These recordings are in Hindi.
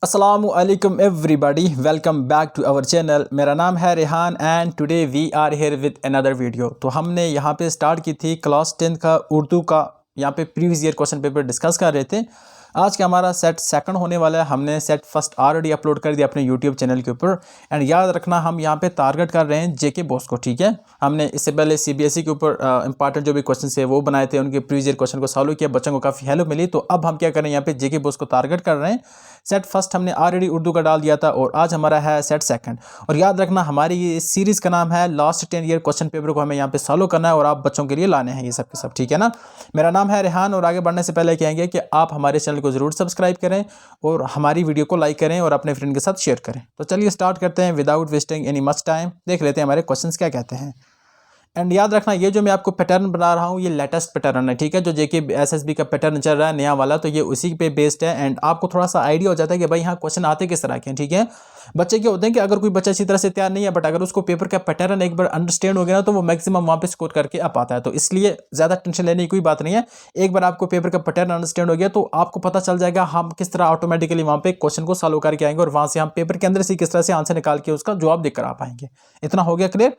अस्सलामु अलैकुम everybody, welcome back to our channel. मेरा नाम है Rehan and today we are here with another video. तो हमने यहाँ पे स्टार्ट की थी क्लास 10 का उर्दू का यहाँ पे previous year question paper discuss कर रहे थे। आज का हमारा सेट सेकंड होने वाला है। हमने सेट फर्स्ट ऑलरेडी अपलोड कर दिया अपने यूट्यूब चैनल के ऊपर। एंड याद रखना हम यहाँ पे टारगेट कर रहे हैं जेके बॉस को, ठीक है। हमने इससे पहले सीबीएसई के ऊपर इंपॉर्टेंट जो भी क्वेश्चन है वो बनाए थे, उनके प्रीवियस ईयर क्वेश्चन को सॉल्व किया, बच्चों को काफ़ी हेल्प मिली। तो अब हम क्या कर रहे हैं, यहाँ पे जेके बॉस को टारगेट कर रहे हैं। सेट फर्स्ट हमने ऑलरेडी उर्दू का डाल दिया था और आज हमारा है सेट सेकंड। और याद रखना हमारी ये सीरीज़ का नाम है लास्ट 10 ईयर क्वेश्चन पेपर को हमें यहाँ पे सॉल्व करना है और आप बच्चों के लिए लाने हैं ये सब के सब, ठीक है ना। मेरा नाम है रेहान और आगे बढ़ने से पहले कहेंगे कि आप हमारे चैनल को ज़रूर सब्सक्राइब करें और हमारी वीडियो को लाइक करें और अपने फ्रेंड के साथ शेयर करें। तो चलिए स्टार्ट करते हैं without wasting any much time. देख लेते हैं हमारे क्वेश्चन क्या कहते हैं। एंड याद रखना ये जो मैं आपको पैटर्न बना रहा हूँ ये लेटेस्ट पैटर्न है, ठीक है। जो जेके एसएसबी का पैटर्न चल रहा है नया वाला, तो ये उसी पे बेस्ड है। एंड आपको थोड़ा सा आइडिया हो जाता है कि भाई यहाँ क्वेश्चन आते किस तरह के हैं, ठीक है। बच्चे क्या होते हैं कि अगर कोई बच्चा अच्छी तरह से तैयार नहीं है बट अगर उसको पेपर का पैटर्न एक बार अंडरस्टैंड हो गया ना तो वो मैक्सिमम वहाँ पे स्कोर करके आ पाता है। तो इसलिए ज़्यादा टेंशन लेने की कोई बात नहीं है। एक बार आपको पेपर का पैटर्न अंडरस्टैंड हो गया तो आपको पता चल जाएगा हम किस तरह ऑटोमेटिकली वहाँ पे क्वेश्चन को सॉल्व करके आएंगे और वहाँ से हम पेपर के अंदर से किस तरह से आंसर निकाल के उसका जवाब देकर आ पाएंगे। इतना हो गया क्लियर।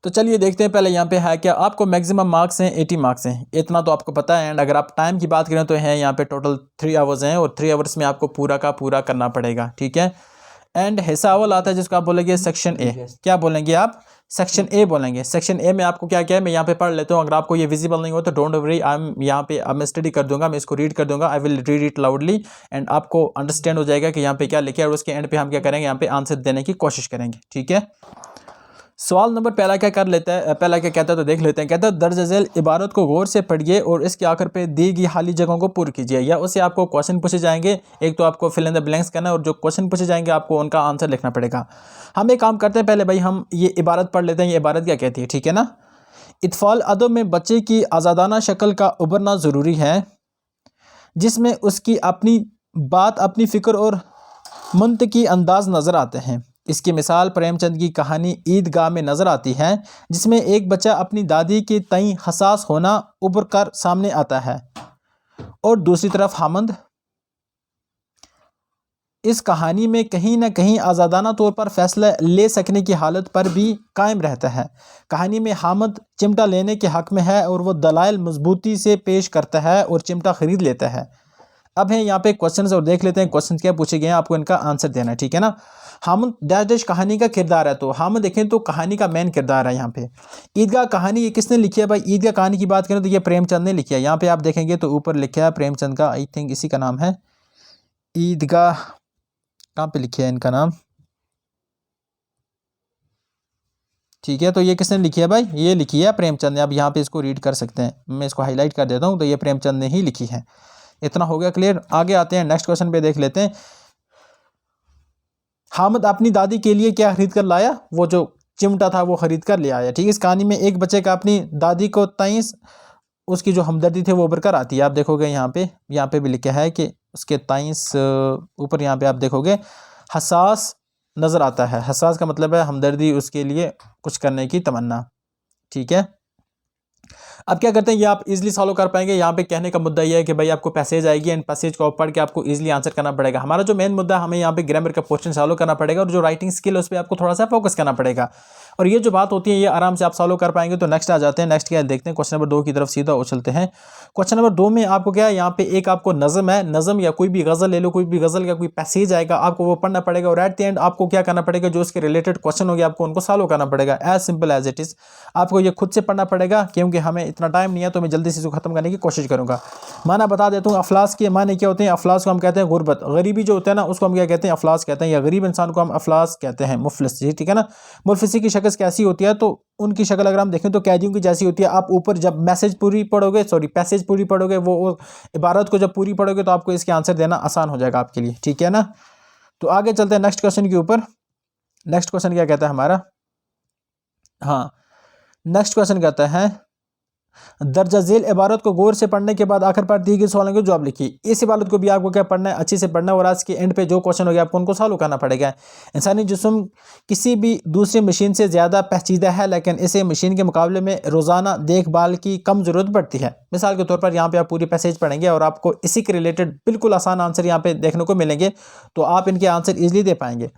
तो चलिए देखते हैं पहले यहाँ पे है क्या। आपको मैक्सिमम मार्क्स हैं 80 मार्क्स हैं, इतना तो आपको पता है। एंड अगर आप टाइम की बात करें तो है यहाँ पे टोटल 3 आवर्स हैं और 3 आवर्स में आपको पूरा का पूरा करना पड़ेगा, ठीक है। एंड हिस्सा अव्वल आता है जिसको आप बोलेंगे सेक्शन ए। क्या बोलेंगे आप? सेक्शन ए बोलेंगे। सेक्शन ए में आपको क्या क्या है मैं यहाँ पे पढ़ लेता हूँ। अगर आपको ये विजिबल नहीं हो तो डोंट वरी, आई एम यहाँ पे अब मैं स्टडी कर दूंगा, मैं इसको रीड कर दूंगा। I will read it loudly and आपको अंडरस्टैंड हो जाएगा कि यहाँ पे क्या लिखे और उसके एंड पे हम क्या करेंगे, यहाँ पे आंसर देने की कोशिश करेंगे, ठीक है। सवाल नंबर पहला क्या कर लेता है, पहला क्या कहता है तो देख लेते हैं। कहता है दर्ज झेल इबारत को गौर से पढ़िए और इसके आखिर पे दी गई खाली जगहों को पूरी कीजिए। या उससे आपको क्वेश्चन पूछे जाएंगे, एक तो आपको फिल इन द ब्लैंक्स करना है और जो क्वेश्चन पूछे जाएंगे आपको उनका आंसर लिखना पड़ेगा। हम एक काम करते हैं, पहले भाई हम ये इबारत पढ़ लेते हैं। ये इबारत क्या कहती है, ठीक है ना। इत्फाल अदब में बच्चे की आज़ादाना शक्ल का उभरना ज़रूरी है जिसमें उसकी अपनी बात, अपनी फ़िक्र और मुंतकी अंदाज नज़र आते हैं। इसकी मिसाल प्रेमचंद की कहानी ईदगाह में नज़र आती है जिसमें एक बच्चा अपनी दादी के तई हसास होना उभर कर सामने आता है और दूसरी तरफ हामिद इस कहानी में कहीं ना कहीं आज़ादाना तौर पर फैसला ले सकने की हालत पर भी कायम रहता है। कहानी में हामिद चिमटा लेने के हक़ में है और वो दलाइल मजबूती से पेश करता है और चिमटा खरीद लेता है। अब है यहाँ पे क्वेश्चंस और देख लेते हैं क्वेश्चन क्या पूछे गए हैं, आपको इनका आंसर देना है, ठीक है ना। हामिद डैश डैश कहानी का किरदार है, तो हामिद देखें तो कहानी का मेन किरदार है यहाँ पे। ईदगाह कहानी ये किसने लिखी है भाई? ईदगाह कहानी की बात करें तो ये प्रेमचंद ने लिखी है। यहाँ पे आप देखेंगे तो ऊपर लिखा है प्रेमचंद का, आई थिंक इसी का नाम है ईदगाह। कहाँ पे लिखा है इनका नाम, ठीक है। तो ये किसने लिखी है भाई? ये लिखी है प्रेमचंद ने। आप यहाँ पे इसको रीड कर सकते हैं, मैं इसको हाईलाइट कर देता हूँ। तो ये प्रेमचंद ने ही लिखी है। इतना हो गया क्लियर। आगे आते हैं नेक्स्ट क्वेश्चन पे, देख लेते हैं। हामिद अपनी दादी के लिए क्या खरीद कर लाया? वो जो चिमटा था वो खरीद कर ले आया, ठीक है। इस कहानी में एक बच्चे का अपनी दादी को ताइस उसकी जो हमदर्दी थे वो उभर कर आती है। आप देखोगे यहाँ पे भी लिखा है कि उसके ताइस ऊपर यहाँ पे आप देखोगे हसास नज़र आता है। हसास का मतलब है हमदर्दी, उसके लिए कुछ करने की तमन्ना, ठीक है। अब क्या करते हैं, ये आप इजीली सॉल्व कर पाएंगे। यहाँ पे कहने का मुद्दा ये है कि भाई आपको पैसेज आएगी एंड पैसेज को पढ़ के आपको इजीली आंसर करना पड़ेगा। हमारा जो मेन मुद्दा है, हमें यहाँ पे ग्रामर का पोर्शन सॉल्व करना पड़ेगा और जो राइटिंग स्किल है उस पर आपको थोड़ा सा फोकस करना पड़ेगा। और ये जो बात होती है ये आराम से आप सॉल्व कर पाएंगे। तो नेक्स्ट आ जाते हैं। नेक्स्ट क्या देखते हैं, क्वेश्चन नंबर 2 की तरफ सीधा उछलते हैं। क्वेश्चन नंबर 2 में आपको क्या है, यहाँ पे एक आपको नज़म है, नज़म या कोई भी गज़ल ले लो, कोई भी गज़ल का कोई पैसेज आएगा आपको वो पढ़ना पड़ेगा और एट द एंड आपको क्या करना पड़ेगा, जो उसके रिलेटेड क्वेश्चन हो गया आपको उनको सॉल्व करना पड़ेगा। As simple as it is. आपको ये खुद से पढ़ना पड़ेगा क्योंकि हमें इतना टाइम नहीं है, तो मैं जल्दी से इसको खत्म करने की कोशिश करूँगा। माना बता देता हूँ। अफलास के माने क्या होते हैं? अफलास को हम कहते हैं गुर्बत, गरीबी जो होता है ना उसको हम क्या कहते हैं, अफलास कहते हैं। या गरीब इंसान को हम अफलास कहते हैं, मुफलिस, ठीक है ना। मुफलिसी की शक्ल कैसी होती है? तो उनकी शक्ल अगर हम देखें तो कैदियों की जैसी होती है। आप ऊपर जब पैसेज पूरी पढ़ोगे वो इबारत को जब पूरी पढ़ोगे तो आपको इसके आंसर देना आसान हो जाएगा आपके लिए, ठीक है ना। तो आगे चलते हैं नेक्स्ट क्वेश्चन के ऊपर। नेक्स्ट क्वेश्चन क्या कहता है हमारा? हाँ, नेक्स्ट क्वेश्चन कहता है दर्जा झेल इबारत को गौर से पढ़ने के बाद आखिर पर दी गई सवालों का जवाब लिखिए। इस इबारत को भी आपको क्या पढ़ना है, अच्छे से पढ़ना है, और आज के एंड पे जो क्वेश्चन हो गया आपको उनको सॉल्व करना पड़ेगा। इंसानी जिस्म किसी भी दूसरी मशीन से ज़्यादा पेचीदा है, लेकिन इसे मशीन के मुकाबले में रोज़ाना देखभाल की कम ज़रूरत पड़ती है। मिसाल के तौर पर यहाँ पे आप पूरी पैसेज पढ़ेंगे और आपको इसी के रिलेटेड बिल्कुल आसान आंसर यहाँ पे देखने को मिलेंगे, तो आप इनके आंसर ईजिली दे पाएंगे।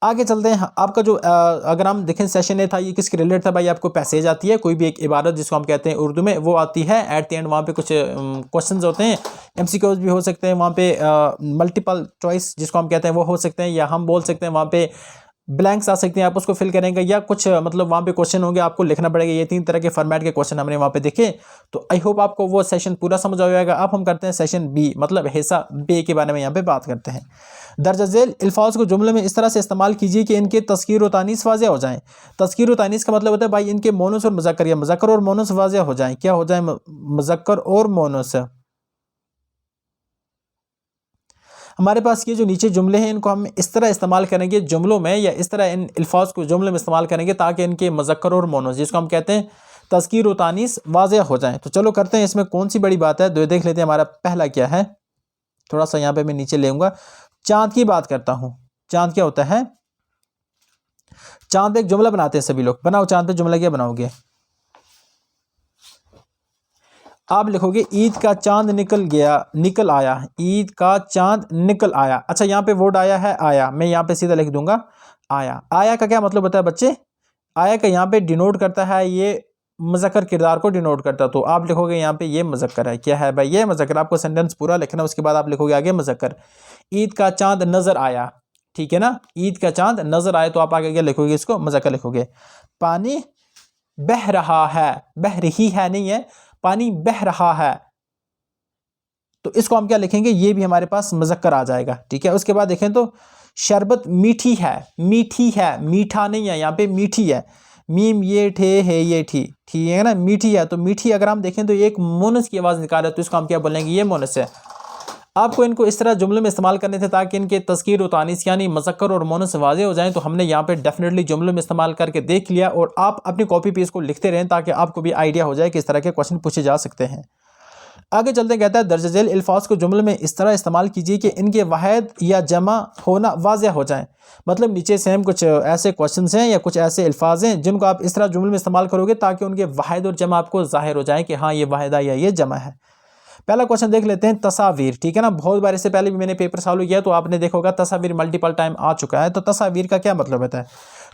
आगे चलते हैं। आपका जो अगर हम देखें सेशन ए था, ये किसके रिलेटेड था भाई, आपको पैसेज आती है, कोई भी एक इबारत जिसको हम कहते हैं उर्दू में, वो आती है एट द एंड, वहाँ पे कुछ क्वेश्चंस होते हैं, एमसीक्यूज भी हो सकते हैं, वहाँ पे मल्टीपल चॉइस जिसको हम कहते हैं वो हो सकते हैं, या हम बोल सकते हैं वहाँ पे ब्लैंक्स आ सकते हैं, आप उसको फिल करेंगे, या कुछ मतलब वहाँ पे क्वेश्चन होंगे आपको लिखना पड़ेगा। ये 3 तरह के फॉर्मेट के क्वेश्चन हमने वहाँ पे देखे, तो आई होप आपको वो सेशन पूरा समझ आ जाएगा। अब हम करते हैं सेशन बी, मतलब हिस्सा बी के बारे में यहाँ पे बात करते हैं। दर्ज झेल अल्फाज को जुमले में इस तरह से इस्तेमाल कीजिए कि इनके तज़कीर व तानीस वाज़ेह हो जाएँ। तज़कीर व तानीस का मतलब होता है भाई इनके मोनस और मुज़क्कर, या मुज़क्कर और मोनस वाज़ेह हो जाएँ। क्या हो जाए, मुज़क्कर और मोनस। हमारे पास ये जो नीचे जुमले हैं इनको हम इस तरह इस्तेमाल करेंगे जुमलों में, या इस तरह इन अल्फाज को जुमले में इस्तेमाल करेंगे ताकि इनके मुज़क्कर और मोनस, जिसको हम कहते हैं तज़कीर व तानीस, वाज़ेह हो जाएँ। तो चलो करते हैं, इसमें कौन सी बड़ी बात है, देख लेते हैं। हमारा पहला क्या है, थोड़ा सा यहाँ पे मैं नीचे लेऊंगा, चांद की बात करता हूं। चांद क्या होता है, चांद पे एक जुमला बनाते हैं सभी लोग। बनाओ, चांद पे जुमला क्या बनाओगे, आप लिखोगे ईद का चांद निकल गया, निकल आया, ईद का चांद निकल आया। अच्छा, यहाँ पे वर्ड आया है आया, मैं यहाँ पे सीधा लिख दूंगा आया। आया का क्या मतलब होता है बच्चे, आया का यहाँ पे डिनोट करता है, ये मुज़क्कर किरदार को डिनोट करता, तो आप लिखोगे यहाँ पे ये मुज़क्कर है। क्या है भाई, ये मुज़क्कर। आपको सेंटेंस पूरा लिखना है, उसके बाद आप लिखोगे आगे मुज़क्कर। ईद का चांद नजर आया, ठीक है ना, ईद का चांद नजर आया, तो आप आगे क्या लिखोगे, इसको मुज़क्कर लिखोगे। पानी बह रहा है, बह रही है नहीं है, पानी बह रहा है, तो इसको हम क्या लिखेंगे, ये भी हमारे पास मुज़क्कर आ जाएगा, ठीक है। उसके बाद देखें तो शरबत मीठी है, मीठी है, मीठा नहीं है, यहाँ पे मीठी है, मीम ये ठे है ये ठी, ठीक है ना, मीठी है। तो मीठी अगर हम देखें तो एक मोनस की आवाज़ निकाल रहा है, तो इसको हम क्या बोलेंगे, ये मोनस है। आपको इनको इस तरह जुमले में इस्तेमाल करने थे ताकि इनके तज़कीर व तानीस यानी मुज़क्कर और मोनस वाज़ेह हो जाएं। तो हमने यहाँ पे डेफिनेटली जुमले में इस्तेमाल करके देख लिया, और आप अपनी कॉपी पे इसको लिखते रहें ताकि आपको भी आइडिया हो जाए कि इस तरह के क्वेश्चन पूछे जा सकते हैं। आगे चलते कहता है दर्ज झेल अल्फाज को जुमले में इस तरह इस्तेमाल कीजिए कि इनके वाहिद या जमा होना वाज़ेह हो जाए। मतलब नीचे सेम कुछ ऐसे क्वेश्चंस हैं या कुछ ऐसे अल्फाज हैं जिनको आप इस तरह जुमले में इस्तेमाल करोगे ताकि उनके वाहिद और जमा आपको ज़ाहिर हो जाए कि हाँ ये वाहिदा या ये जमा है। पहला क्वेश्चन देख लेते हैं, तस्वीर, ठीक है ना। बहुत बार इससे पहले भी मैंने पेपर सॉल्व किया तो आपने देखा होगा तस्वीर मल्टीपल टाइम आ चुका है। तो तस्वीर का क्या मतलब होता है,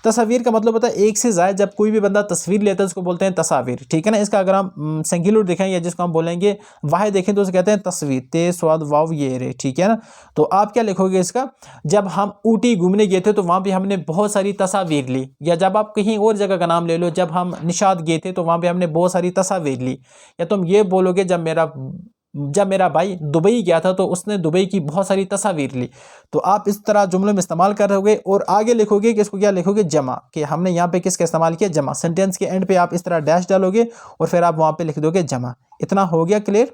तस्वीर का मतलब होता है एक से ज़्यादा जब कोई भी बंदा तस्वीर लेता है उसको बोलते हैं तस्वीर, ठीक है ना। इसका अगर हम सिंगुलर देखें या जिसको हम बोलेंगे वाहिद देखें तो उसे कहते हैं तस्वीर, ते स्वाद वाव ये रे, ठीक है ना। तो आप क्या लिखोगे इसका, जब हम ऊटी घूमने गए थे तो वहाँ पे हमने बहुत सारी तस्वीर ली, या जब आप कहीं और जगह का नाम ले लो, जब हम निशात गए थे तो वहाँ पे हमने बहुत सारी तस्वीर ली। या तुम ये बोलोगे जब मेरा भाई दुबई गया था तो उसने दुबई की बहुत सारी तस्वीर ली। तो आप इस तरह जुमलों में इस्तेमाल करोगे और आगे लिखोगे कि इसको क्या लिखोगे, जमा, कि हमने यहाँ पे किसका इस्तेमाल किया, जमा। सेंटेंस के एंड पे आप इस तरह डैश डालोगे और फिर आप वहाँ पे लिख दोगे जमा। इतना हो गया क्लियर।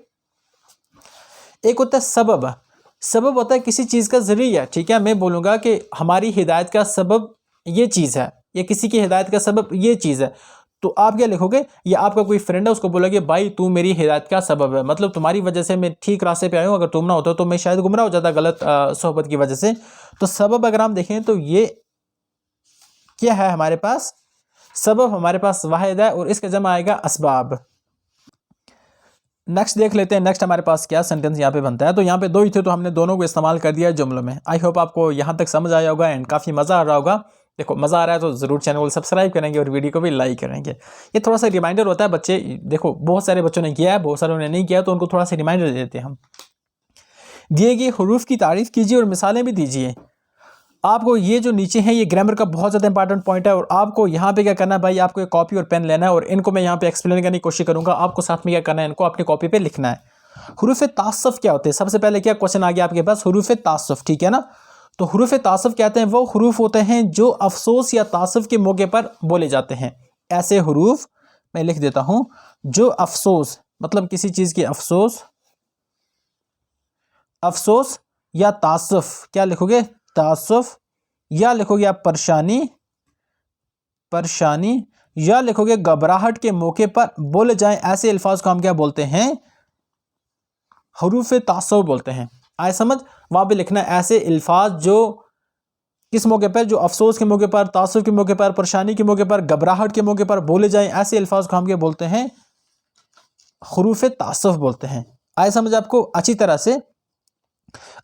एक होता है सबब, सबब होता है किसी चीज़ का ज़रिया, ठीक है। मैं बोलूँगा कि हमारी हिदायत का सबब ये चीज़ है, या किसी की हिदायत का सबब ये चीज़ है, तो आप क्या लिखोगे, या आपका कोई फ्रेंड है उसको बोलोगे भाई तू मेरी हिदायत का सबब है, मतलब तुम्हारी वजह से मैं ठीक रास्ते पे आया हूँ, अगर तुम ना होते तो मैं शायद गुमराह हो जाता गलत सोहबत की वजह से। तो सबब अगर हम देखें तो ये क्या है हमारे पास, सबब हमारे पास वाहिद है और इसका जमा आएगा असबाब। नेक्स्ट देख लेते हैं, नेक्स्ट हमारे पास क्या सेंटेंस यहाँ पे बनता है। तो यहाँ पे दो ही थे तो हमने दोनों को इस्तेमाल कर दिया जुमलों में। आई होप आपको यहाँ तक समझ आया होगा एंड काफ़ी मज़ा आ रहा होगा। देखो मज़ा आ रहा है तो ज़रूर चैनल को सब्सक्राइब करेंगे और वीडियो को भी लाइक करेंगे। ये थोड़ा सा रिमाइंडर होता है बच्चे, देखो बहुत सारे बच्चों ने किया है, बहुत सारों ने नहीं किया, तो उनको थोड़ा सा रिमाइंडर देते हैं हम। दिए गए हरूफ की तारीफ़ कीजिए और मिसालें भी दीजिए। आपको ये जो नीचे है ये ग्रामर का बहुत ज़्यादा इंपॉर्टेंट पॉइंट है, और आपको यहाँ पे क्या करना है भाई, आपको एक कॉपी और पेन लेना है और इनको मैं यहाँ पे एक्सप्लेन करने की कोशिश करूँगा। आपको साथ में क्या करना है, इनको अपनी कॉपी पे लिखना है। हुरूफ तासुफ क्या होते हैं, सबसे पहले क्या क्वेश्चन आ गया आपके पास, हुरूफ तासुफ, ठीक है ना। तो हुरूफ तासुफ कहते हैं वो हुरूफ होते हैं जो अफसोस या तासुफ के मौके पर बोले जाते हैं। ऐसे हुरूफ मैं लिख देता हूं जो अफसोस, मतलब किसी चीज़ की अफसोस, अफसोस या तासुफ, क्या लिखोगे, तासुफ, या लिखोगे आप परेशानी, परेशानी या लिखोगे घबराहट के मौके पर बोले जाएं ऐसे अल्फाज को हम क्या बोलते हैं, हरूफ तासुब बोलते हैं। आए समझ, वहां पे लिखना ऐसे अल्फाज जो किस मौके पर, जो अफसोस के मौके पर, तासुब के मौके पर, परेशानी के मौके पर, घबराहट के मौके पर बोले जाएं ऐसे अल्फाज को हम क्या बोलते हैं, हरूफ तासुब बोलते हैं। आए समझ आपको अच्छी तरह से।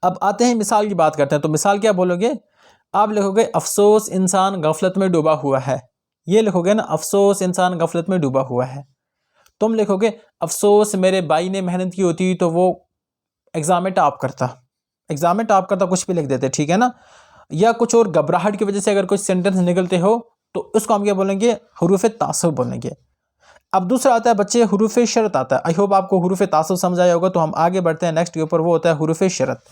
अब आते हैं मिसाल की बात करते हैं। तो मिसाल क्या बोलोगे, आप लिखोगे अफसोस इंसान गफलत में डूबा हुआ है, ये लिखोगे ना, अफसोस इंसान गफलत में डूबा हुआ है। तुम लिखोगे अफसोस मेरे भाई ने मेहनत की होती तो वो एग्जाम में टॉप करता, एग्जाम में टॉप करता, कुछ भी लिख देते, ठीक है ना। या कुछ और घबराहट की वजह से अगर कुछ सेंटेंस निकलते हो तो उसको हम क्या बोलेंगे, हरूफ तासुब बोलेंगे। अब दूसरा आता है बच्चे हरूफ शरत आता है। आई होप आपको हरूफ तासुब समझ आया होगा। तो हम आगे बढ़ते हैं नेक्स्ट के ऊपर, वो होता है हरूफ शरत।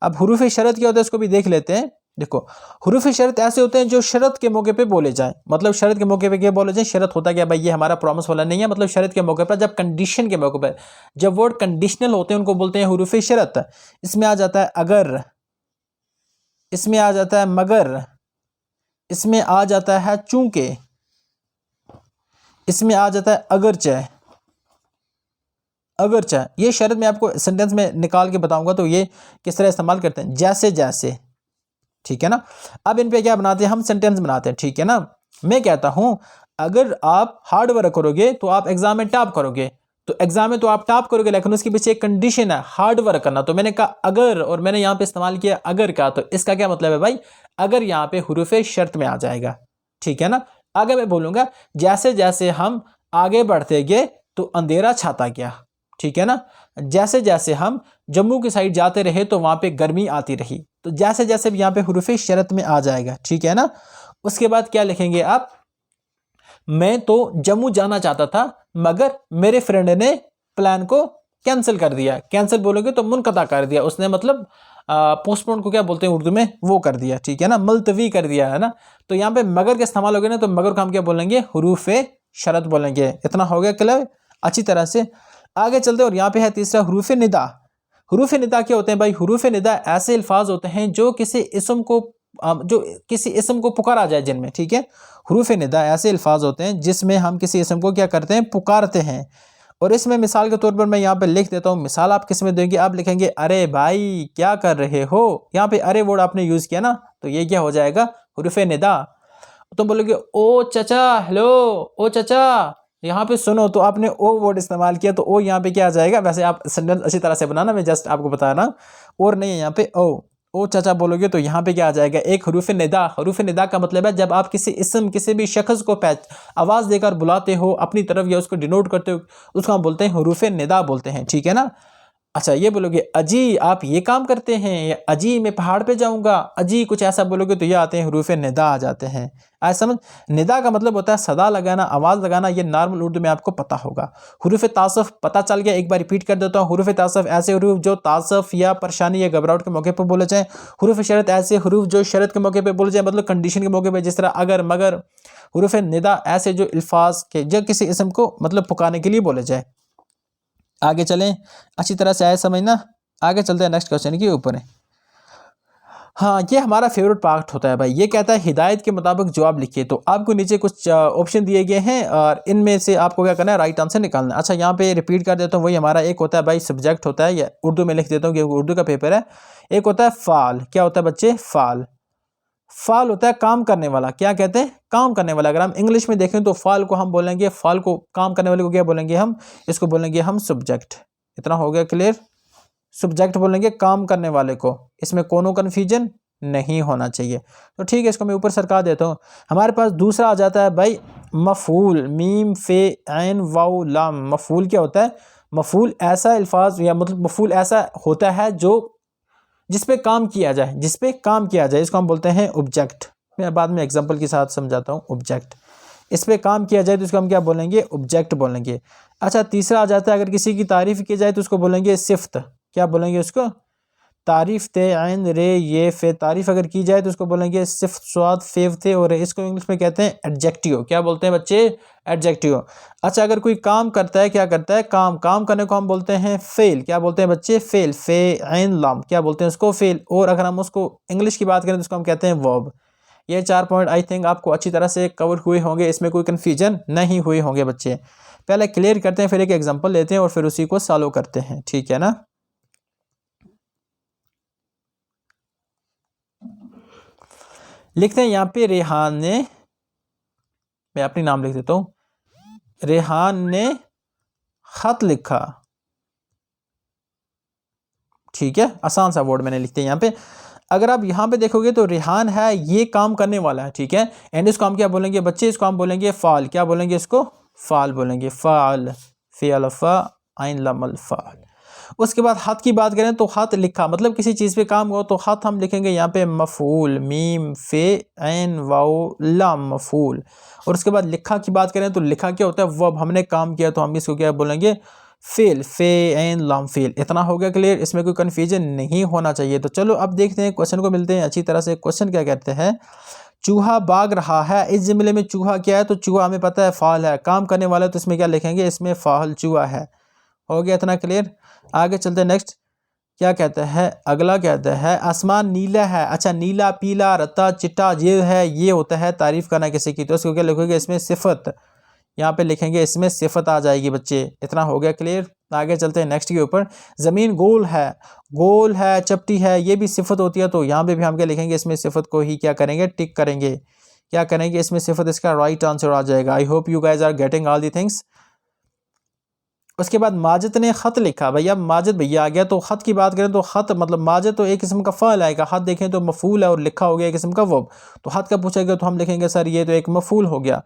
अब हरूफ शरत क्या होता है इसको भी देख लेते हैं। देखो हरूफ शरत ऐसे होते हैं जो शरत के मौके पे बोले जाएं। मतलब शरत के मौके पे क्या बोले जाएं, शरत होता क्या भाई, ये हमारा प्रॉमिस वाला नहीं है। मतलब शरत के मौके पर, जब कंडीशन के मौके पर, जब वर्ड कंडीशनल होते हैं उनको बोलते हैं हरूफ शरत। इसमें आ जाता है अगर, इसमें आ जाता है मगर, इसमें आ जाता है चूंकि, इसमें आ जाता है अगरचे, अगरचे। ये शरत मैं आपको सेंटेंस में निकाल के बताऊंगा तो ये किस तरह इस्तेमाल करते हैं, जैसे जैसे, ठीक है ना। अब इन पे क्या बनाते हैं हम, सेंटेंस बनाते हैं, ठीक है ना। मैं कहता हूं अगर आप हार्ड वर्क करोगे तो आप एग्जाम में टॉप करोगे। तो एग्जाम में तो आप टॉप करोगे, लेकिन उसके पीछे एक कंडीशन है, हार्ड वर्क करना। तो मैंने कहा अगर, और मैंने यहां पे इस्तेमाल किया अगर का। तो इसका क्या मतलब है भाई, अगर यहां पे हुरूफ शर्त में आ जाएगा, ठीक है ना। आगे मैं बोलूंगा जैसे जैसे हम आगे बढ़ते गए तो अंधेरा छाता गया, ठीक है ना। जैसे जैसे हम जम्मू की साइड जाते रहे तो वहां पे गर्मी आती रही। तो जैसे जैसे भी यहाँ पे हुरूफ शरत में आ जाएगा, ठीक है ना। उसके बाद क्या लिखेंगे आप, मैं तो जम्मू जाना चाहता था मगर मेरे फ्रेंड ने प्लान को कैंसिल कर दिया। कैंसिल बोलोगे तो मुनक़ता कर दिया उसने, मतलब पोस्टपोन को क्या बोलते हैं उर्दू में, वो कर दिया, ठीक है ना, मुलतवी कर दिया, है ना। तो यहाँ पे मगर का इस्तेमाल हो गया ना, तो मगर को हम क्या बोलेंगे, हुरूफ शरत बोलेंगे। इतना हो गया क्लियर अच्छी तरह से। आगे चलते, और यहाँ पे है तीसरा हुरूफ निदा। हुरूफ निदा क्या होते हैं भाई, हुरूफ निदा ऐसे अल्फाज होते हैं जो किसी इसम को, जो किसी इसम को पुकारा जाए जिनमें, ठीक है। हुरूफ निदा ऐसे अल्फाज होते हैं जिसमें हम किसी इसम को क्या करते हैं, पुकारते हैं। और इसमें मिसाल के तौर पर मैं यहाँ पे लिख देता हूँ। मिसाल आप किस में देंगे, आप लिखेंगे अरे भाई क्या कर रहे हो। यहाँ पे अरे वर्ड आपने यूज किया ना, तो ये क्या हो जाएगा, हुरूफ निदा। तुम बोलोगे ओ चचा, हेलो ओ चचा, यहाँ पे सुनो, तो आपने ओ वर्ड इस्तेमाल किया, तो ओ यहाँ पे क्या आ जाएगा। वैसे आप सेंटेंस अच्छी तरह से बनाना, मैं जस्ट आपको बता रहा हूँ, और नहीं है यहाँ पे ओ चाचा बोलोगे तो यहाँ पे क्या आ जाएगा, एक हरूफ निदा। हरूफ निदा का मतलब है जब आप किसी इसम, किसी भी शख्स को आवाज़ देकर बुलाते हो अपनी तरफ या उसको डिनोट करते हो, उसको हम बोलते हैं हरूफ निदा बोलते हैं, ठीक है ना। अच्छा ये बोलोगे अजी आप ये काम करते हैं, या अजी मैं पहाड़ पे जाऊंगा, अजी कुछ ऐसा बोलोगे तो ये आते हैं हरूफ निदा आ जाते हैं। आज समझ, निदा का मतलब होता है सदा लगाना, आवाज़ लगाना। ये नॉर्मल उर्दू में आपको पता होगा। हुरूफ तासुफ पता चल गया, एक बार रिपीट कर देता हूँ। हुरूफ तासुफ ऐसे हुरूफ जो तासुफ या परेशानी या घबराहट के मौके पर बोले जाएं। हुरूफ शरत ऐसे हुरूफ जो शरत के मौके पर बोले जाए, मतलब कंडीशन के मौके पर, जिस तरह अगर मगर। हुरूफ निदा ऐसे जो अल्फाज के जो किसी इसम को मतलब पुकारने के लिए बोले जाए। आगे चलें, अच्छी तरह से आए समझना। आगे चलते हैं नेक्स्ट क्वेश्चन के ऊपर। हाँ ये हमारा फेवरेट पार्ट होता है भाई। ये कहता है हिदायत के मुताबिक जवाब लिखिए। तो आपको नीचे कुछ ऑप्शन दिए गए हैं और इनमें से आपको क्या करना है, राइट आंसर निकालना है। अच्छा यहाँ पे रिपीट कर देता हूँ, वही हमारा एक होता है भाई सब्जेक्ट होता है, या उर्दू में लिख देता हूँ कि उर्दू का पेपर है। एक होता है फाल, क्या होता है बच्चे, फाल। फाल होता है काम करने वाला, क्या कहते हैं, काम करने वाला। अगर हम इंग्लिश में देखें तो फाल को हम बोलेंगे, फाल को काम करने वाले को क्या बोलेंगे हम, इसको बोलेंगे हम सब्जेक्ट। इतना हो गया क्लियर, सब्जेक्ट बोलेंगे काम करने वाले को। इसमें कोनो कन्फ्यूजन नहीं होना चाहिए। तो ठीक है, इसको मैं ऊपर सरका देता हूँ। हमारे पास दूसरा आ जाता है भाई मफूल, मीम फे ऐन वाउ लाम। मफूल क्या होता है, मफूल ऐसा अल्फाज या मतलब मफूल ऐसा होता है जो जिस पे काम किया जाए, जिस पे काम किया जाए, इसको हम बोलते हैं ऑब्जेक्ट। मैं बाद में एग्जांपल के साथ समझाता हूँ। ऑब्जेक्ट, इस पे काम किया जाए तो इसको हम क्या बोलेंगे, ऑब्जेक्ट बोलेंगे। अच्छा तीसरा आ जाता है अगर किसी की तारीफ की जाए तो उसको बोलेंगे सिफ्त। क्या बोलेंगे उसको, तारीफ ते ऐन रे ये फे। तारीफ अगर की जाए तो उसको बोलेंगे सिफ्त स्वाद फेव थे, और इसको इंग्लिश में कहते हैं एडजेक्टिव। क्या बोलते हैं बच्चे, एडजेक्टिव। अच्छा अगर कोई काम करता है, क्या करता है, काम करने को हम बोलते हैं फेल। क्या बोलते हैं बच्चे, फेल, फे ऐन लाम, क्या बोलते हैं उसको, फेल। और अगर हम उसको इंग्लिश की बात करें तो उसको हम कहते हैं वर्ब। ये 4 पॉइंट आई थिंक आपको अच्छी तरह से कवर हुए होंगे, इसमें कोई कन्फ्यूजन नहीं हुए होंगे बच्चे। पहले क्लियर करते हैं, फिर एक एग्जांपल लेते हैं और फिर उसी को सॉल्व करते हैं, ठीक है ना। लिखते हैं यहाँ पे रेहान ने, मैं अपनी नाम लिख देता हूँ, रेहान ने खत लिखा, ठीक है, आसान सा वर्ड मैंने लिखते हैं यहाँ पे। अगर आप यहाँ पे देखोगे तो रेहान है, ये काम करने वाला है, ठीक है। एंड इसको हम क्या बोलेंगे बच्चे, इसको हम बोलेंगे फाल, क्या बोलेंगे इसको, फाल बोलेंगे, फाल, फ़िअल फा आइन लमल फाल। उसके बाद हत की बात करें तो हत लिखा, मतलब किसी चीज़ पे काम हो तो हत हम लिखेंगे यहाँ पे मफूल, मीम फे ऐन वाओ लाम मफूल। और उसके बाद लिखा की बात करें तो लिखा क्या होता है, वो अब हमने काम किया तो हम इसको क्या बोलेंगे, फेल, फे एन लाम फेल। इतना हो गया क्लियर, इसमें कोई कन्फ्यूजन नहीं होना चाहिए। तो चलो अब देखते हैं क्वेश्चन को, मिलते हैं अच्छी तरह से। क्वेश्चन क्या कहते हैं, चूहा भाग रहा है। इस जुमले में चूहा क्या है, तो चूहा हमें पता है फाल है, काम करने वाला है, तो इसमें क्या लिखेंगे, इसमें फाल चूहा है। हो गया इतना क्लियर। आगे चलते हैं नेक्स्ट, क्या कहता है, अगला कहता है आसमान नीला है। अच्छा, नीला, पीला, रत्ता, चिट्टा, ये है, ये होता है तारीफ करना किसी की, तो इसको क्या लिखोगे, इसमें सिफत, यहाँ पे लिखेंगे इसमें सिफत आ जाएगी बच्चे। इतना हो गया क्लियर। आगे चलते हैं नेक्स्ट के ऊपर। ज़मीन गोल है, गोल है, चपटी है, ये भी सिफत होती है, तो यहाँ पे भी हम क्या लिखेंगे, इसमें सिफत को ही क्या करेंगे, टिक करेंगे, क्या करेंगे, इसमें सिफत, इसका राइट आंसर आ जाएगा। I hope you guys are getting all the things. उसके बाद माजिद ने ख़त लिखा, भैया माजिद भैया आ गया, तो ख़त की बात करें तो ख़त मतलब माजिद तो एक किस्म का फ़अल आएगा, ख़त देखें तो मफ़ूल है और लिखा हो गया एक किस्म का वर्ब, तो ख़त का पूछेगा तो हम लिखेंगे सर ये तो एक मफ़ूल हो गया।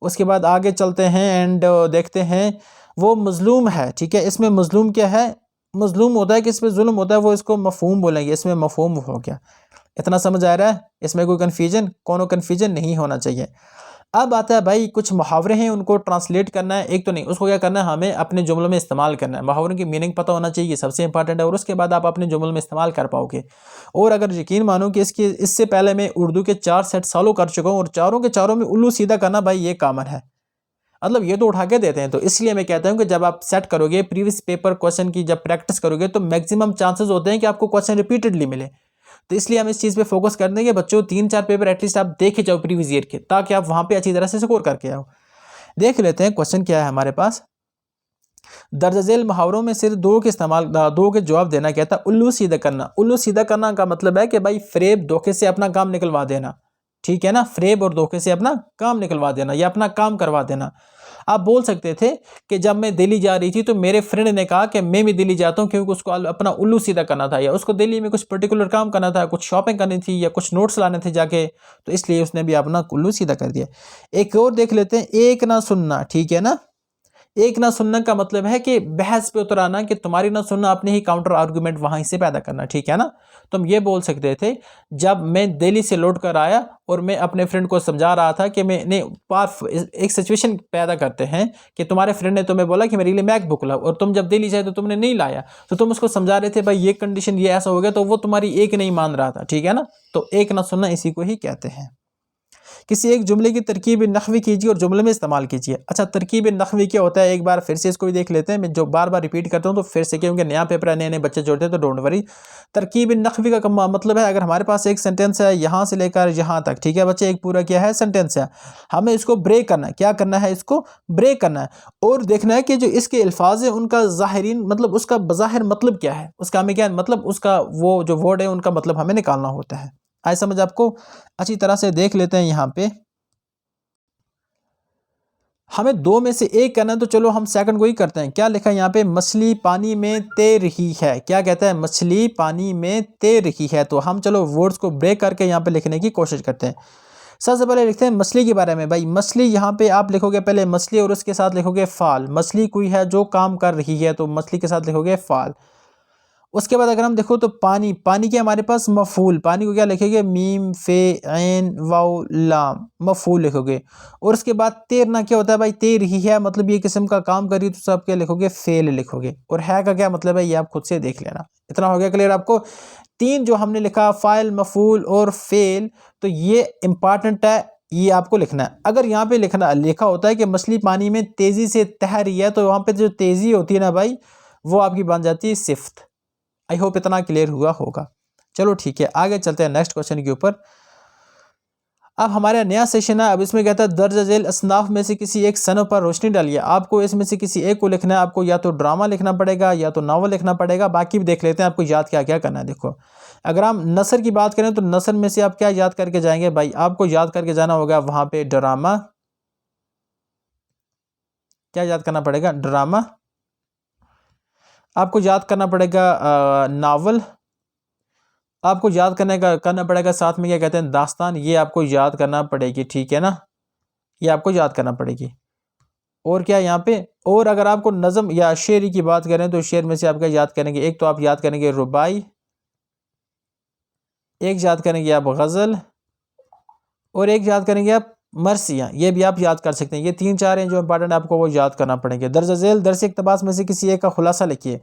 उसके बाद आगे चलते हैं एंड देखते हैं, वो मज़लूम है, ठीक है, इसमें मज़लूम क्या है, मज़लूम होता है कि इस पर जुल्म होता है, वो इसको मफ़हूम बोलेंगे, इसमें मफ़हूम हो गया। इतना समझ आ रहा है, इसमें कोई कन्फ्यूजन, कोनो कन्फ्यूजन नहीं होना चाहिए। अब आता है भाई कुछ मुहावरे हैं, उनको ट्रांसलेट करना है, एक तो नहीं, उसको क्या करना है, हमें अपने जुमलों में इस्तेमाल करना है। मुहावरों की मीनिंग पता होना चाहिए, सबसे इंपॉर्टेंट है, और उसके बाद आप अपने जुमलों में इस्तेमाल कर पाओगे। और अगर यकीन मानो कि इससे पहले मैं उर्दू के 4 सेट सॉल्व कर चुका हूँ, और चारों के चारों में उल्लू सीधा करना भाई ये कॉमन है, मतलब ये तो उठा के देते हैं। तो इसलिए मैं कहता हूँ कि जब आप सेट करोगे प्रीवियस पेपर क्वेश्चन की, जब प्रैक्टिस करोगे तो मैक्सिमम चांसेस होते हैं कि आपको क्वेश्चन रिपीटेडली मिले। तो इसलिए हम इस चीज़ पे फोकस कर देंगे बच्चों, 3-4 पेपर एटलीस्ट आप देखे जाओ प्रीवियस ईयर के, ताकि आप वहाँ पे अच्छी तरह से स्कोर करके आओ। देख लेते हैं क्वेश्चन क्या है हमारे पास। दर्ज झेल मुहावरों में सिर्फ दो के इस्तेमाल, दो के जवाब देना कहता है। उल्लू सीधा करना, उल्लू सीधा करना का मतलब है कि भाई फ्रेब धोखे से अपना काम निकलवा देना, ठीक है ना, फ्रेब और धोखे से अपना काम निकलवा देना या अपना काम करवा देना। आप बोल सकते थे कि जब मैं दिल्ली जा रही थी तो मेरे फ्रेंड ने कहा कि मैं भी दिल्ली जाता हूँ, क्योंकि उसको अपना उल्लू सीधा करना था, या उसको दिल्ली में कुछ पर्टिकुलर काम करना था, कुछ शॉपिंग करनी थी या कुछ नोट्स लाने थे जाके, तो इसलिए उसने भी अपना उल्लू सीधा कर दिया। एक और देख लेते हैं, एक ना सुनना, ठीक है ना। एक ना सुनना का मतलब है कि बहस पे उतर आना, कि तुम्हारी ना सुनना, अपने ही काउंटर आर्गुमेंट वहीं से पैदा करना, ठीक है ना। तुम ये बोल सकते थे, जब मैं दिल्ली से लौट कर आया और मैं अपने फ्रेंड को समझा रहा था कि मैंने एक सिचुएशन पैदा करते हैं कि तुम्हारे फ्रेंड ने तुम्हें बोला कि मेरे लिए मैकबुक लाओ, और तुम जब दिल्ली जाए तो तुमने नहीं लाया, तो तुम उसको समझा रहे थे भाई ये कंडीशन, ये ऐसा हो गया, तो वो तुम्हारी एक नहीं मान रहा था, ठीक है ना। तो एक ना सुनना इसी को ही कहते हैं। किसी एक जुमले की तरकीब नहवी कीजिए और जुमले में इस्तेमाल कीजिए। अच्छा, तरकीब नहवी क्या होता है, एक बार फिर से इसको भी देख लेते हैं। मैं जो बार बार रिपीट करता हूँ तो फिर से, क्योंकि नया पेपर है, नए नए बच्चे जोड़ते हैं, तो डोंट वरी। तरकीब नहवी का मतलब है, अगर हमारे पास एक सेंटेंस है यहाँ से लेकर यहाँ तक, ठीक है बच्चे, एक पूरा क्या है सेंटेंस है, हमें इसको ब्रेक करना है। क्या करना है, इसको ब्रेक करना है, और देखना है कि जो इसके अल्फाज है उनका ज़ाहिरीन मतलब उसका बज़ाहिर मतलब क्या है, उसका हमें क्या मतलब, उसका वो जो वर्ड है उनका मतलब हमें निकालना होता है। आए समझ आपको। अच्छी तरह से देख लेते हैं। यहाँ पे हमें दो में से एक करना है, तो चलो हम सेकंड को ही करते हैं। क्या लिखा है यहाँ पे, मछली पानी में तैर रही है। क्या कहता है, मछली पानी में तैर रही है। तो हम चलो वर्ड्स को ब्रेक करके यहाँ पे लिखने की कोशिश करते हैं। सबसे पहले लिखते हैं मछली के बारे में। भाई मछली, यहाँ पे आप लिखोगे पहले मछली और उसके साथ लिखोगे फाल। मछली कोई है जो काम कर रही है, तो मछली के साथ लिखोगे फाल। उसके बाद अगर हम देखो तो पानी, पानी के हमारे पास मफूल, पानी को क्या लिखेंगे, मीम फे ऐन वाउ लाम, मफूल लिखोगे। और उसके बाद तैरना क्या होता है भाई, तैर ही है, मतलब ये किस्म का काम करी, तो सब क्या लिखोगे, फेल लिखोगे। और है का क्या मतलब है, ये आप खुद से देख लेना। इतना हो गया क्लियर आपको। तीन जो हमने लिखा, फाइल, मफूल और फेल, तो ये इंपॉर्टेंट है, ये आपको लिखना है। अगर यहाँ पे लिखा होता है कि मछली पानी में तेजी से तैर रही है, तो वहाँ पे जो तेजी होती है ना भाई, वो आपकी बन जाती है सिफ्त। आई होप इतना क्लियर हुआ होगा। चलो ठीक है, आगे चलते हैं नेक्स्ट क्वेश्चन के ऊपर। अब हमारा नया सेशन है। अब इसमें कहता है दर्ज झेल असनाफ में से किसी एक सनफ पर रोशनी डालिए। आपको इसमें से किसी एक को लिखना है। आपको या तो ड्रामा लिखना पड़ेगा या तो नावल लिखना पड़ेगा। बाकी भी देख लेते हैं आपको याद क्या क्या करना है। देखो, अगर हम नसर की बात करें तो नसर में से आप क्या याद करके जाएंगे भाई? आपको याद करके जाना होगा वहां पे ड्रामा। क्या याद करना पड़ेगा? ड्रामा। आपको याद करना पड़ेगा नावल। आपको याद करना पड़ेगा साथ में क्या कहते हैं, दास्तान। ये आपको याद करना पड़ेगी, ठीक है ना, ये आपको याद करना पड़ेगी। और क्या यहाँ पे, और अगर आपको नज़म या शेरी की बात करें तो शेर में से आप क्या याद करेंगे? एक तो आप याद करेंगे रुबाई, एक याद करेंगे आप गज़ल, और एक याद करेंगे आप मरसियाँ। ये भी आप याद कर सकते हैं। ये 3-4 हैं जो इंपॉर्टेंट आपको वो याद करना पड़ेंगे। दर्ज झेल दरस इक़्तिबास में से किसी एक का खुलासा लिखिए।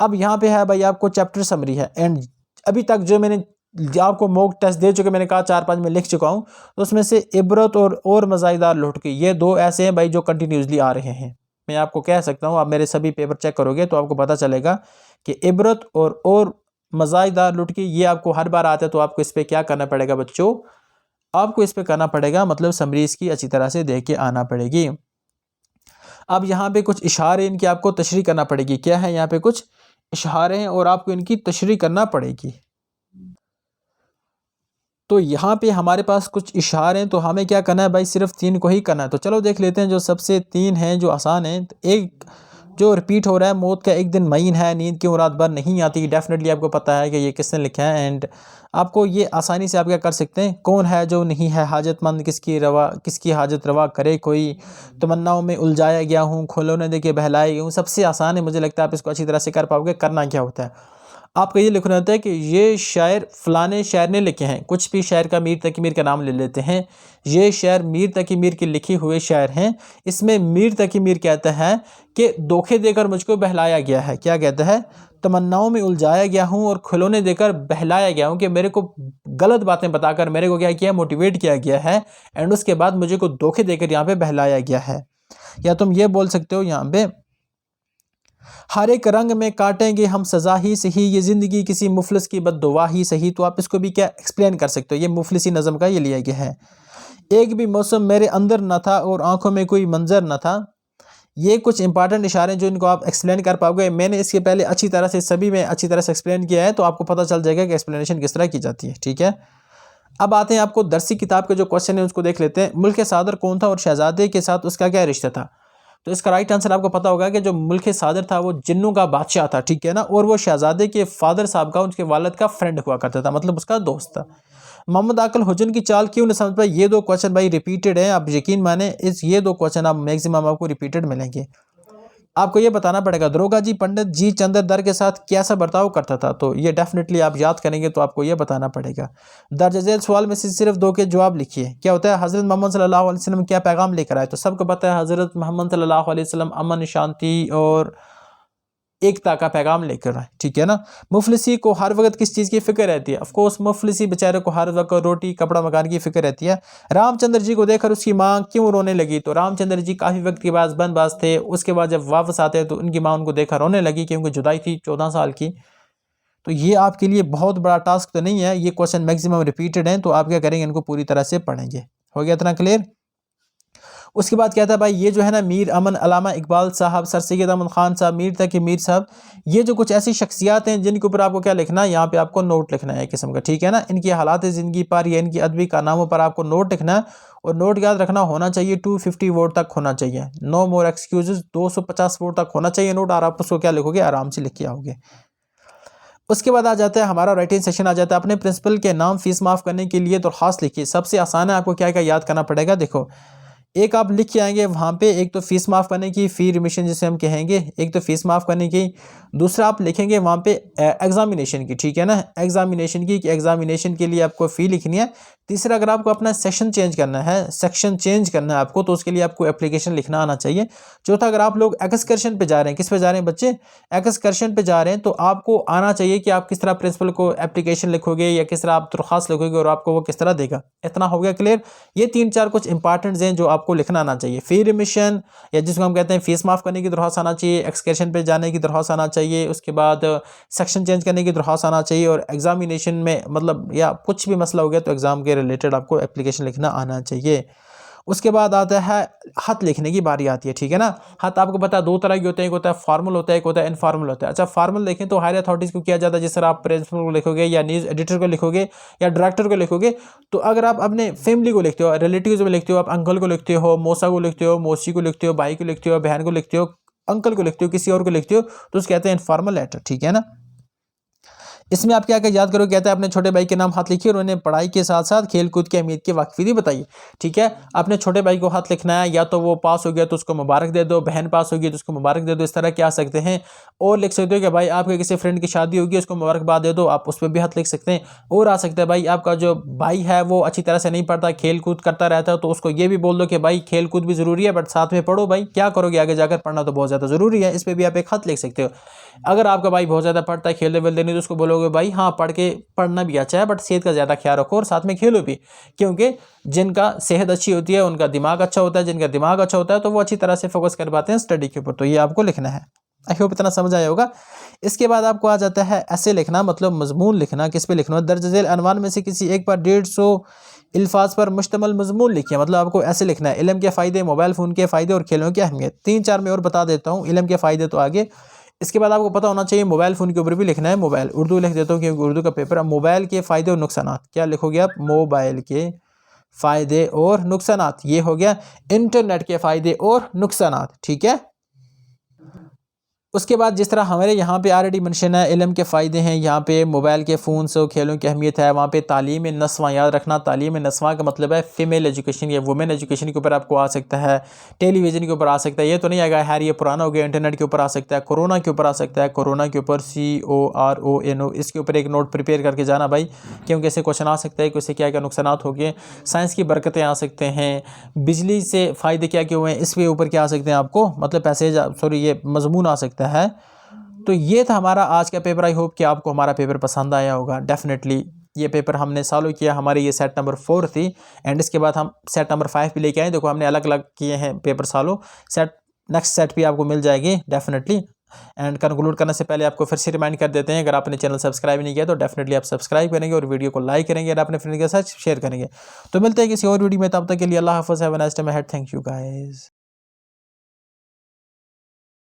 अब यहाँ पे है भाई आपको चैप्टर समरी है। एंड अभी तक जो मैंने आपको मॉक टेस्ट दे चुके, मैंने कहा 4-5 में लिख चुका हूँ, तो उसमें से इबरत और मज़ाइदार लुढ़की, ये 2 ऐसे हैं भाई जो कंटिन्यूसली आ रहे हैं। मैं आपको कह सकता हूँ, आप मेरे सभी पेपर चेक करोगे तो आपको पता चलेगा कि इबरत और मज़ाइदार लुढ़की ये आपको हर बार आता है। तो आपको इस पर क्या करना पड़ेगा बच्चों? आपको इस पर करना पड़ेगा, मतलब समरी इसकी अच्छी तरह से देख के आना पड़ेगी। अब यहाँ पे कुछ इशारे इनकी आपको तशरीह करना पड़ेगी। क्या है? यहाँ पे कुछ इशारे हैं और आपको इनकी तशरीह करना पड़ेगी। तो यहाँ पे हमारे पास कुछ इशारे हैं, तो हमें क्या करना है भाई? सिर्फ 3 को ही करना है। तो चलो देख लेते हैं। जो सबसे 3 हैं जो आसान हैं, तो एक जो रिपीट हो रहा है, मौत का एक दिन मईन है, नींद की रात भर नहीं आती। डेफिनेटली आपको पता है कि ये किसने लिखा है। एंड आपको ये आसानी से आप क्या कर सकते हैं, कौन है जो नहीं है हाजतमंद, किसकी हाजत रवा करे कोई, तमन्नाओं में उलझाया गया हूँ, खिलौने दे के बहलाए गया हूँ। सबसे आसान है, मुझे लगता है आप इसको अच्छी तरह से कर पाओगे। करना क्या होता है, आपको ये लिखना होता है कि ये शायर फ़लाने शायर ने लिखे हैं। कुछ भी शायर का मीर तकी मीर का नाम ले लेते हैं। ये शायर मीर तकी मीर के लिखे हुए शायर हैं। इसमें मीर तकी मीर कहता है कि धोखे देकर मुझको बहलाया गया है। क्या कहता है? तमन्नाओं में उलझाया गया हूँ और खिलौने देकर बहलाया गया हूँ, कि मेरे को गलत बातें बताकर मेरे को क्या किया, मोटिवेट किया गया है। एंड उसके बाद मुझे को धोखे देकर यहाँ पे बहलाया गया है। या तुम ये बोल सकते हो यहाँ पे, हर एक रंग में काटेंगे हम सजा ही सही, ये ज़िंदगी किसी मुफलिस की बद्दुआ ही सही। तो आप इसको भी क्या एक्सप्लेन कर सकते हो? ये मुफलिसी नज़म का ये लिया गया है। एक भी मौसम मेरे अंदर न था और आंखों में कोई मंजर न था। ये कुछ इंपॉर्टेंट इशारे जो इनको आप एक्सप्लेन कर पाओगे। मैंने इसके पहले अच्छी तरह से सभी में अच्छी तरह से एक्सप्लेन किया है, तो आपको पता चल जाएगा कि एक्सप्लेनेशन किस तरह की जाती है, ठीक है। अब आते हैं आपको दरसी किताब के जो क्वेश्चन है उसको देख लेते हैं। मुल्क सादर कौन था और शहजादे के साथ उसका क्या रिश्ता था? तो इसका राइट आंसर आपको पता होगा कि जो मुल्क सादर था वो जिन्नों का बादशाह था, ठीक है ना। और वो शहजादे के फादर साहब का, उनके वालिद का फ्रेंड हुआ करता था, मतलब उसका दोस्त था। मोहम्मद आकल हुजन की चाल क्यों नहीं समझ पाए? ये 2 क्वेश्चन भाई रिपीटेड है, आप यकीन माने ये 2 क्वेश्चन आप मैक्सिमम आपको रिपीटेड मिलेंगे। आपको ये बताना पड़ेगा दरोगा जी पंडित जी चंद्र दर के साथ कैसा बर्ताव करता था। तो ये डेफिनेटली आप याद करेंगे, तो आपको ये बताना पड़ेगा। दर्ज झेल सवाल में से सिर्फ 2 के जवाब लिखिए। क्या होता है? हज़रत मोहम्मद सल्लल्लाहु अलैहि वसल्लम क्या पैगाम लेकर आए? तो सबको पता है हज़रत मोहम्मद सल्लल्लाहु अलैहि वसल्लम अमन, शांति और एकता का पैगाम लेकर आए, ठीक है ना। मुफलिसी को हर वक्त किस चीज़ की फ़िक्र रहती है? ऑफ कोर्स मुफलिसी बेचारे को हर वक्त रोटी कपड़ा मकान की फ़िक्र रहती है। रामचंद्र जी को देखकर उसकी माँ क्यों रोने लगी? तो रामचंद्र जी काफ़ी वक्त के बाद बनवास थे, उसके बाद जब वापस आते हैं तो उनकी माँ उनको देखकर रोने लगी, क्योंकि जुदाई थी 14 साल की। तो ये आपके लिए बहुत बड़ा टास्क तो नहीं है, ये क्वेश्चन मैक्सिमम रिपीटेड हैं, तो आप क्या करेंगे, इनको पूरी तरह से पढ़ेंगे। हो गया इतना क्लियर? उसके बाद क्या था भाई, ये जो है ना मीर अमन, अलामा इकबाल साहब, सर सैयद अहमद ख़ान साहब, मीर तकी मीर साहब, ये जो कुछ ऐसी शख्सियात हैं जिनके ऊपर आपको क्या लिखना है, यहाँ पे आपको नोट लिखना है एक किस्म का, ठीक है ना। इनकी हालात ज़िंदगी पर या इनकी अदबी कारनामों पर आपको नोट लिखना है। और नोट याद रखना होना चाहिए 250 वर्ड तक होना चाहिए, नो मोर एक्सक्यूजेज। 250 वर्ड तक होना चाहिए नोट, और आप उसको क्या लिखोगे, आराम से लिख के आओगे। उसके बाद आ जाता है हमारा राइटिंग सेशन आ जाता है। अपने प्रिंसिपल के नाम फीस माफ़ करने के लिए दरख्वास्त लिखिए। सबसे आसान है, आपको क्या क्या याद करना पड़ेगा। देखो, एक आप लिख के आएंगे वहाँ पे, एक तो फीस माफ़ करने की, फ़ी रिमिशन जिसे हम कहेंगे, एक तो फीस माफ़ करने की। दूसरा आप लिखेंगे वहाँ पे एग्ज़ामिनेशन की, ठीक है ना, एग्ज़ामिनेशन की, कि एग्ज़ामिनेशन के लिए आपको फ़ी लिखनी है। तीसरा, अगर आपको अपना सेक्शन चेंज करना है, सेक्शन चेंज करना है आपको, तो उसके लिए आपको एप्लीकेशन लिखना आना चाहिए। चौथा, अगर आप लोग एक्सकर्शन पे जा रहे हैं, किस पे जा रहे हैं बच्चे, एक्सकर्शन पे जा रहे हैं, तो आपको आना चाहिए कि आप किस तरह प्रिंसिपल को एप्लीकेशन लिखोगे या किस तरह आप दरख्वास्त लिखोगे और आपको वो किस तरह देगा। इतना हो गया क्लियर। ये 3-4 कुछ इंपॉर्टेंट्स हैं जो आपको लिखना आना चाहिए। फ़ी रिमिशन या जिसको हम कहते हैं फ़ीस माफ़ करने की दरख्वास्त आना चाहिए, एक्सकर्शन पे जाने की दरख्वास्त आना चाहिए, उसके बाद सेक्शन चेंज करने की दरख्वास्त आना चाहिए, और एग्ज़ामिनेशन में मतलब या कुछ भी मसला हो गया तो एग्ज़ाम के रिलेटेड आपको एप्लीकेशन लिखना आना चाहिए। उसके बाद आता है खत लिखने की बारी आती है, ठीक है ना। खत आपको पता है दो तरह के होते हैं, एक होता है फॉर्मल होता है, एक होता है इनफॉर्मल होता है। अच्छा, फॉर्मल देखें तो हायर अथॉरिटीज़ को किया जाता है, जिस तरह आप प्रिंसिपल को लिखोगे या न्यूज़ एडिटर को लिखोगे या डायरेक्टर को लिखोगे, तो अगर आप अपने फैमिली को लिखते हो, रिलेटिव्स में लिखते हो, आप अंकल को लिखते हो, मौसा को लिखते हो, मौसी को लिखते हो, भाई को लिखते हो, बहन को लिखते हो, अंकल को लिखते हो, किसी और को लिखते हो, तो उसको कहते हैं इनफॉर्मल लेटर, ठीक है ना। इसमें आप क्या क्या याद करो, कहते हैं अपने छोटे भाई के नाम हाथ लिखिए और उन्हें पढ़ाई के साथ साथ खेल कूद की अहमियत की वाकफियत बताइए, ठीक है। अपने छोटे भाई को हाथ लिखना है, या तो वो पास हो गया तो उसको मुबारक दे दो, बहन पास होगी तो उसको मुबारक दे दो, इस तरह क्या सकते हैं। और लिख सकते हो कि भाई आपके किसी फ्रेंड की शादी होगी, उसको मुबारकबाद दे दो, आप उस पर भी हाथ लिख सकते हैं। और आ सकता है भाई आपका जो भाई है वो अच्छी तरह से नहीं पढ़ता, खेल कूद करता रहता है, तो उसको ये भी बोल दो कि भाई खेल कूद भी ज़रूरी है बट साथ में पढ़ो, भाई क्या करोगे आगे जाकर, पढ़ना तो बहुत ज़्यादा ज़रूरी है। इस पर भी आप एक खत लिख सकते हो। अगर आपका भाई बहुत ज़्यादा पढ़ता है, खेलते वेलते नहीं, तो उसको बोलोगे भाई हाँ पढ़ना भी अच्छा है बट सेहत का ज़्यादा ख्याल रखो और साथ में खेलो भी, क्योंकि जिनका सेहत अच्छी होती है उनका दिमाग अच्छा होता है, जिनका दिमाग अच्छा होता है तो वो अच्छी तरह से फोकस कर पाते हैं स्टडी के ऊपर। तो ये आपको लिखना है। आई होप इतना समझ आया होगा। इसके बाद आपको आ जाता है ऐसे लिखना, मतलब मजमून लिखना। किस पे लिखना है, दर्ज झेल अनवान में से किसी एक पर 150 अल्फाज पर मुश्तमल मजमून लिखिए। मतलब आपको ऐसे लिखना है, इल्म के फ़ायदे, मोबाइल फ़ोन के फ़ायदे और खेलों की अहमियत। 3-4 में और बता देता हूँ, इल्म के फ़ायदे तो आगे। इसके बाद आपको पता होना चाहिए मोबाइल फ़ोन के ऊपर भी लिखना है। मोबाइल उर्दू लिख देता हूँ क्योंकि उर्दू का पेपर है। मोबाइल के फ़ायदे और नुकसानात, क्या लिखोगे आप, मोबाइल के फ़ायदे और नुकसानात। ये हो गया इंटरनेट के फ़ायदे और नुकसानात, ठीक है। उसके बाद जिस तरह हमारे यहाँ पे ऑलरेडी मेंशन है इल्म के फ़ायदे हैं, यहाँ पे मोबाइल के फ़ोन से खेलों की अहमियत है, वहाँ पे तालीम नस्वां याद रखना। तालीम नस्वां का मतलब है फ़ीमेल एजुकेशन या वुमेन एजुकेशन के ऊपर आपको आ सकता है, टेलीविज़न के ऊपर आ सकता है। ये तो नहीं आएगा यार ये पुराना हो गया, इंटरनेट के ऊपर आ सकता है, कोरोना के ऊपर आ सकता है। कोरोना के ऊपर CORONO, इसके ऊपर एक नोट प्रिपेयर करके जाना भाई, क्योंकि ऐसे क्वेश्चन आ सकता है कि उससे क्या क्या नुकसान हो गए। साइंस की बरकतें आ सकते हैं, बिजली से फ़ायदे क्या क्या हुए हैं, इसके ऊपर क्या आ सकते हैं आपको, मतलब पैसेज सॉरी ये मजमून आ सकता है। तो ये था हमारा आज का पेपर। आई होप कि आपको हमारा पेपर पसंद आया होगा। डेफिनेटली ये पेपर हमने सॉल्व किया, हमारी ये सेट नंबर 4 थी एंड इसके बाद हम सेट नंबर 5 भी लेके आए। देखो हमने अलग अलग किए हैं पेपर सॉल्व। नेक्स्ट सेट भी आपको मिल जाएगी डेफिनेटली। एंड कंक्लूड करने से पहले आपको फिर से रिमाइंड कर देते हैं, अगर आपने चैनल सब्सक्राइब नहीं किया तो डेफिनेटली आप सब्सक्राइब करेंगे और वीडियो को लाइक करेंगे और अपने फ्रेंड के साथ शेयर करेंगे। तो मिलते हैं किसी और वीडियो में, तब तक के लिए अल्लाह हाफ़िज़, have a nice time ahead. Thank you guys.